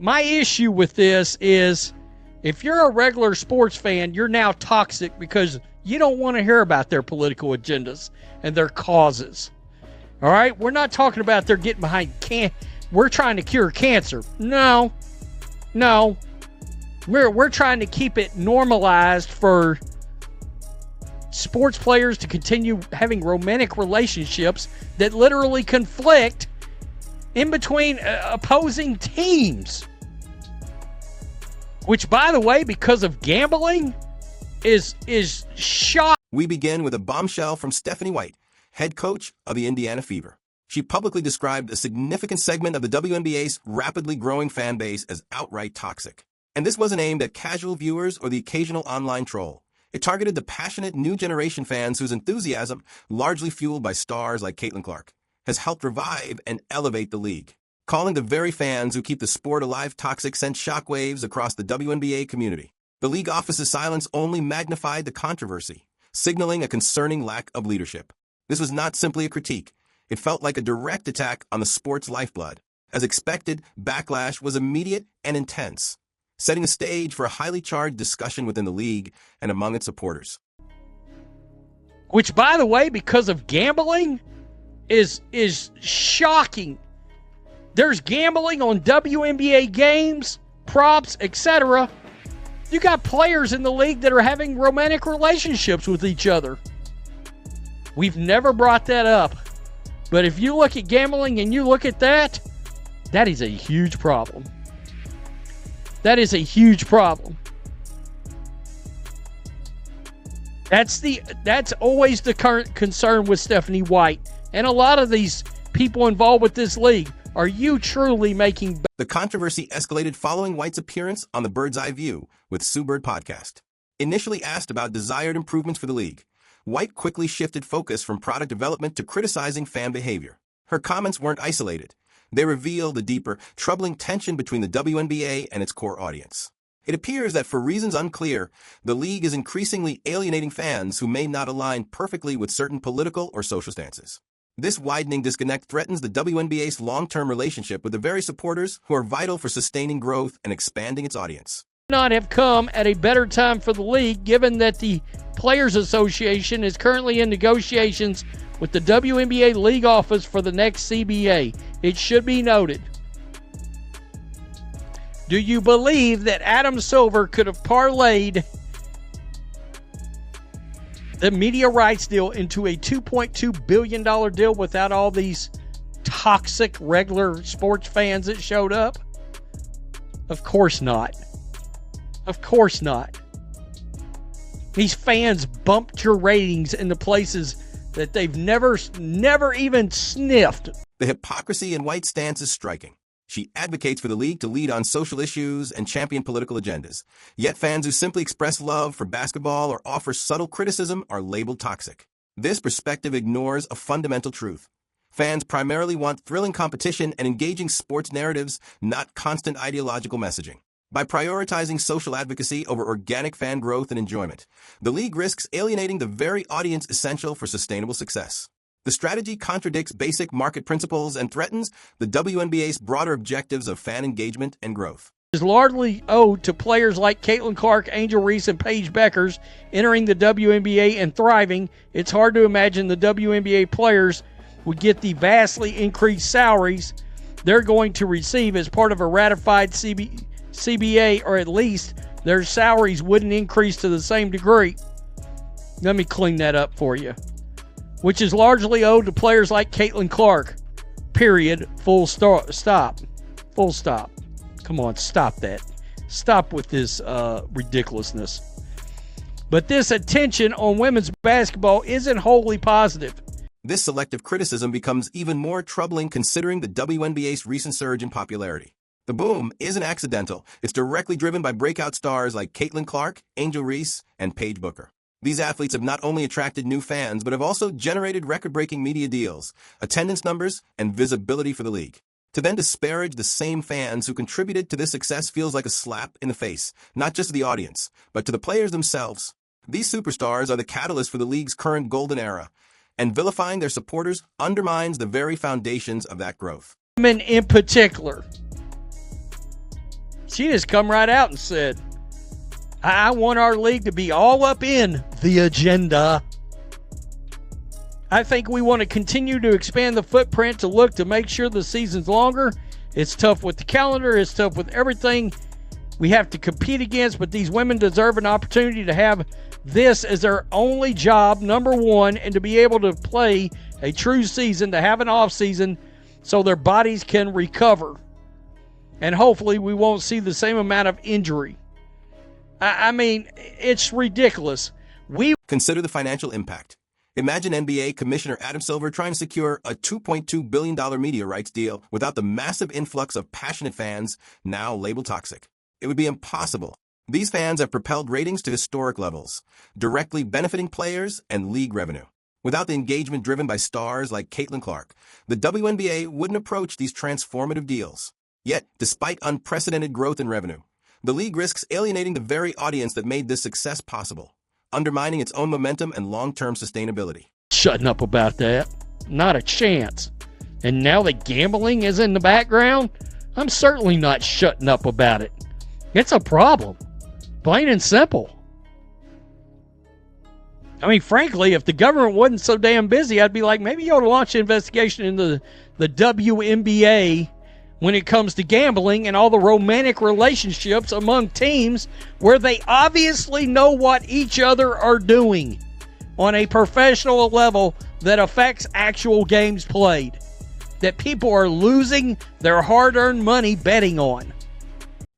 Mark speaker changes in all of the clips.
Speaker 1: My issue with this is if you're a regular sports fan, you're now toxic because you don't want to hear about their political agendas and their causes. All right? We're not talking about they're getting behind we're trying to cure cancer. No. We're trying to keep it normalized for sports players to continue having romantic relationships that literally conflict in between opposing teams. Which, by the way, because of gambling, is shocking.
Speaker 2: We begin with a bombshell from Stephanie White, head coach of the Indiana Fever. She publicly described a significant segment of the WNBA's rapidly growing fan base as outright toxic. And this wasn't aimed at casual viewers or the occasional online troll. It targeted the passionate new generation fans whose enthusiasm, largely fueled by stars like Caitlin Clark, has helped revive and elevate the league. Calling the very fans who keep the sport alive toxic sent shockwaves across the WNBA community. The league office's silence only magnified the controversy, signaling a concerning lack of leadership. This was not simply a critique. It felt like a direct attack on the sport's lifeblood. As expected, backlash was immediate and intense, setting the stage for a highly charged discussion within the league and among its supporters.
Speaker 1: Which, by the way, because of gambling, is shocking. There's gambling on WNBA games, props, etc. You got players in the league that are having romantic relationships with each other. We've never brought that up. But if you look at gambling and you look at that, that is a huge problem. That is a huge problem. That's always the current concern with Stephanie White and a lot of these people involved with this league. Are you truly making...
Speaker 2: The controversy escalated following White's appearance on the Bird's Eye View with Sue Bird podcast. Initially asked about desired improvements for the league, White quickly shifted focus from product development to criticizing fan behavior. Her comments weren't isolated. They revealed a deeper, troubling tension between the WNBA and its core audience. It appears that for reasons unclear, the league is increasingly alienating fans who may not align perfectly with certain political or social stances. This widening disconnect threatens the WNBA's long-term relationship with the very supporters who are vital for sustaining growth and expanding its audience.
Speaker 1: Not have come at a better time for the league, given that the Players Association is currently in negotiations with the WNBA league office for the next CBA. It should be noted. Do you believe that Adam Silver could have parlayed the media rights deal into a $2.2 billion deal without all these toxic regular sports fans that showed up? Of course not. Of course not. These fans bumped your ratings into places that they've never even sniffed.
Speaker 2: The hypocrisy in White's stance is striking. She advocates for the league to lead on social issues and champion political agendas. Yet fans who simply express love for basketball or offer subtle criticism are labeled toxic. This perspective ignores a fundamental truth. Fans primarily want thrilling competition and engaging sports narratives, not constant ideological messaging. By prioritizing social advocacy over organic fan growth and enjoyment, the league risks alienating the very audience essential for sustainable success. The strategy contradicts basic market principles and threatens the WNBA's broader objectives of fan engagement and growth.
Speaker 1: Is largely owed to players like Caitlin Clark, Angel Reese, and Paige Beckers entering the WNBA and thriving. It's hard to imagine the WNBA players would get the vastly increased salaries they're going to receive as part of a ratified CBA, or at least their salaries wouldn't increase to the same degree. Let me clean that up for you. Which is largely owed to players like Caitlin Clark. Period. Full stop. Full stop. Come on, stop that. Stop with this ridiculousness. But this attention on women's basketball isn't wholly positive.
Speaker 2: This selective criticism becomes even more troubling considering the WNBA's recent surge in popularity. The boom isn't accidental. It's directly driven by breakout stars like Caitlin Clark, Angel Reese, and Paige Booker. These athletes have not only attracted new fans, but have also generated record-breaking media deals, attendance numbers, and visibility for the league. To then disparage the same fans who contributed to this success feels like a slap in the face, not just to the audience, but to the players themselves. These superstars are the catalyst for the league's current golden era, and vilifying their supporters undermines the very foundations of that growth.
Speaker 1: Women in particular. She just come right out and said, I want our league to be all up in the agenda. I think we want to continue to expand the footprint to look to make sure the season's longer. It's tough with the calendar. It's tough with everything we have to compete against, but these women deserve an opportunity to have this as their only job, number one, and to be able to play a true season, to have an off season so their bodies can recover. And hopefully we won't see the same amount of injury. I mean, it's ridiculous.
Speaker 2: Consider the financial impact. Imagine NBA Commissioner Adam Silver trying to secure a $2.2 billion media rights deal without the massive influx of passionate fans, now labeled toxic. It would be impossible. These fans have propelled ratings to historic levels, directly benefiting players and league revenue. Without the engagement driven by stars like Caitlin Clark, the WNBA wouldn't approach these transformative deals. Yet, despite unprecedented growth in revenue, the league risks alienating the very audience that made this success possible, undermining its own momentum and long-term sustainability.
Speaker 1: Shutting up about that. Not a chance. And now that gambling is in the background, I'm certainly not shutting up about it. It's a problem. Plain and simple. I mean, frankly, if the government wasn't so damn busy, I'd be like, maybe you ought to launch an investigation into the WNBA when it comes to gambling and all the romantic relationships among teams where they obviously know what each other are doing on a professional level that affects actual games played, that people are losing their hard-earned money betting on.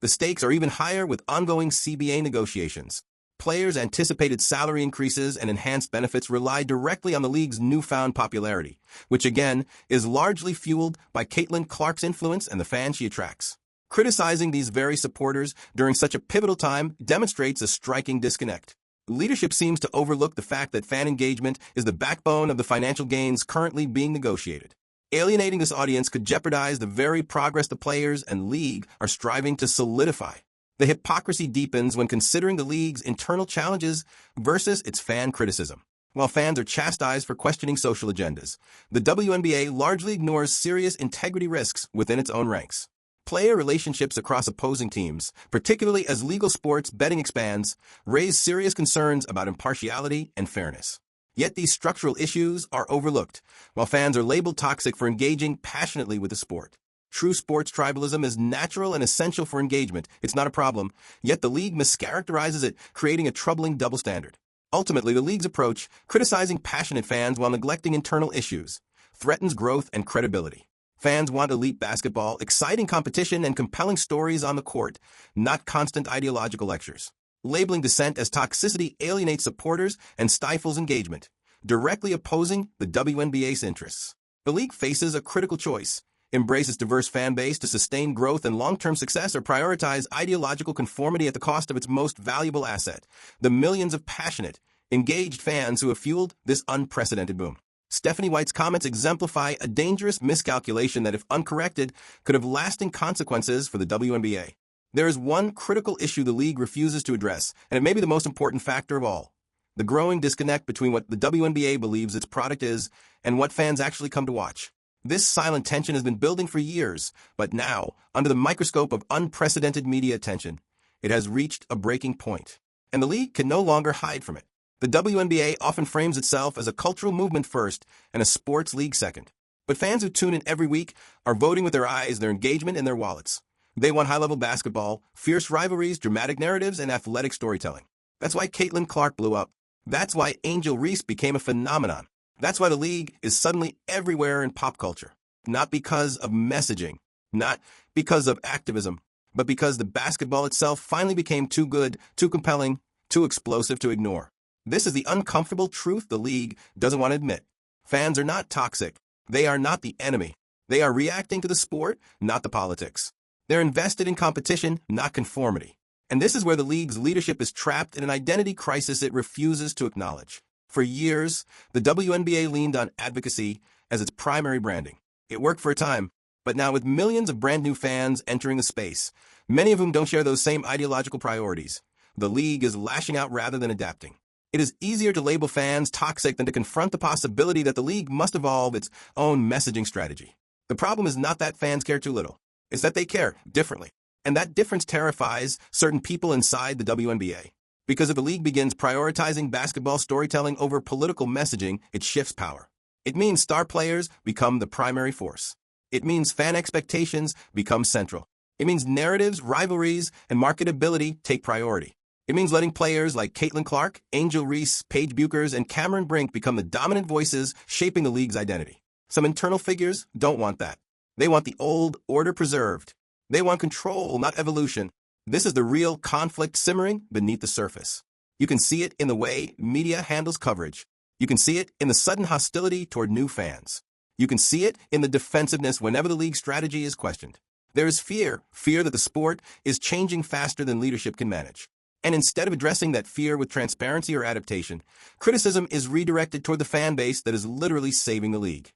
Speaker 2: The stakes are even higher with ongoing CBA negotiations. Players' anticipated salary increases and enhanced benefits rely directly on the league's newfound popularity, which again is largely fueled by Caitlin Clark's influence and the fans she attracts. Criticizing these very supporters during such a pivotal time demonstrates a striking disconnect. Leadership seems to overlook the fact that fan engagement is the backbone of the financial gains currently being negotiated. Alienating this audience could jeopardize the very progress the players and league are striving to solidify. The hypocrisy deepens when considering the league's internal challenges versus its fan criticism. While fans are chastised for questioning social agendas, the WNBA largely ignores serious integrity risks within its own ranks. Player relationships across opposing teams, particularly as legal sports betting expands, raise serious concerns about impartiality and fairness. Yet these structural issues are overlooked, while fans are labeled toxic for engaging passionately with the sport. True sports tribalism is natural and essential for engagement. It's not a problem, yet the league mischaracterizes it, creating a troubling double standard. Ultimately, the league's approach, criticizing passionate fans while neglecting internal issues, threatens growth and credibility. Fans want elite basketball, exciting competition, and compelling stories on the court, not constant ideological lectures. Labeling dissent as toxicity alienates supporters and stifles engagement, directly opposing the WNBA's interests. The league faces a critical choice: embrace its diverse fan base to sustain growth and long-term success, or prioritize ideological conformity at the cost of its most valuable asset, the millions of passionate, engaged fans who have fueled this unprecedented boom. Stephanie White's comments exemplify a dangerous miscalculation that, if uncorrected, could have lasting consequences for the WNBA. There is one critical issue the league refuses to address, and it may be the most important factor of all: the growing disconnect between what the WNBA believes its product is and what fans actually come to watch. This silent tension has been building for years, but now, under the microscope of unprecedented media attention, it has reached a breaking point, and the league can no longer hide from it. The WNBA often frames itself as a cultural movement first and a sports league second. But fans who tune in every week are voting with their eyes, their engagement, and their wallets. They want high-level basketball, fierce rivalries, dramatic narratives, and athletic storytelling. That's why Caitlin Clark blew up. That's why Angel Reese became a phenomenon. That's why the league is suddenly everywhere in pop culture. Not because of messaging, not because of activism, but because the basketball itself finally became too good, too compelling, too explosive to ignore. This is the uncomfortable truth the league doesn't want to admit. Fans are not toxic. They are not the enemy. They are reacting to the sport, not the politics. They're invested in competition, not conformity. And this is where the league's leadership is trapped in an identity crisis it refuses to acknowledge. For years, the WNBA leaned on advocacy as its primary branding. It worked for a time, but now with millions of brand new fans entering the space, many of whom don't share those same ideological priorities, the league is lashing out rather than adapting. It is easier to label fans toxic than to confront the possibility that the league must evolve its own messaging strategy. The problem is not that fans care too little. It's that they care differently. And that difference terrifies certain people inside the WNBA. Because if the league begins prioritizing basketball storytelling over political messaging, it shifts power. It means star players become the primary force. It means fan expectations become central. It means narratives, rivalries, and marketability take priority. It means letting players like Caitlin Clark, Angel Reese, Paige Buchers, and Cameron Brink become the dominant voices shaping the league's identity. Some internal figures don't want that. They want the old order preserved. They want control, not evolution. This is the real conflict simmering beneath the surface. You can see it in the way media handles coverage. You can see it in the sudden hostility toward new fans. You can see it in the defensiveness whenever the league's strategy is questioned. There is fear that the sport is changing faster than leadership can manage. And instead of addressing that fear with transparency or adaptation, criticism is redirected toward the fan base that is literally saving the league.